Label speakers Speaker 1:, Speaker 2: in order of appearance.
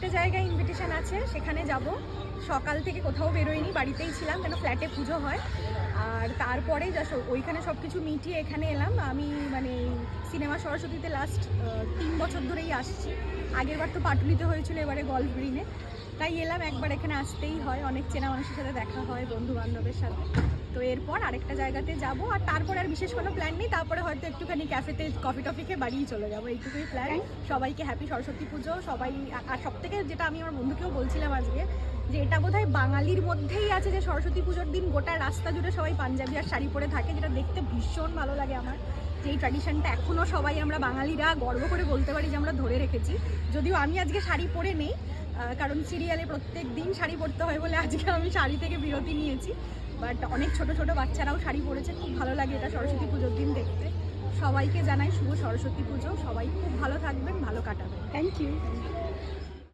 Speaker 1: আরেকটা জায়গায় ইনভিটেশন আছে, সেখানে যাব। সকাল থেকে কোথাও বেরোয়নি, বাড়িতেই ছিলাম, কেন ফ্ল্যাটে পুজো হয়। আর তারপরে ওইখানে সব কিছু মিটিয়ে এখানে এলাম। আমি মানে সিনেমা সরস্বতীতে লাস্ট 3 বছর ধরেই আসছি। আগের বার তো পাটুলিতে হয়েছিল, এবারে গল্ফ গ্রিনে। তাই এলাম, একবার এখানে আসতেই হয়, অনেক চেনা মানুষের সাথে দেখা হয়, বন্ধু বান্ধবের সাথে। তো এরপর আরেকটা জায়গাতে যাব, আর তারপরে আর বিশেষ কোনো প্ল্যান নেই। তারপরে হয়তো একটুখানি ক্যাফেতে কফি টফি খেয়ে বাড়িই চলে যাবো, এইটুকুই প্ল্যান। সবাইকে হ্যাপি সরস্বতী পুজো। সবাই, আর সব থেকে যেটা আমি আমার বন্ধুকেও বলছিলাম আজকে, যে এটা বোধহয় বাঙালির মধ্যেই আছে যে সরস্বতী পুজোর দিন গোটা রাস্তা জুড়ে সবাই পাঞ্জাবি আর শাড়ি পরে থাকে, যেটা দেখতে ভীষণ ভালো লাগে আমার। যে এই ট্র্যাডিশনটা এখনও সবাই আমরা বাঙালিরা গর্ব করে বলতে পারি যে আমরা ধরে রেখেছি। যদিও আমি আজকে শাড়ি পরে নেই, কারণ সিরিয়ালে প্রত্যেক দিন শাড়ি পরতে হয় বলে আজকে আমি শাড়ি থেকে বিরতি নিয়েছি। বাট অনেক ছোট ছোট বাচ্চারাও শাড়ি পরেছে, খুব ভালো লাগে এটা সরস্বতী পুজোর দিন দেখতে। সবাইকে জানাই শুভ সরস্বতী পুজো। সবাই খুব ভালো থাকবেন, ভালো কাটাবেন।
Speaker 2: Thank you.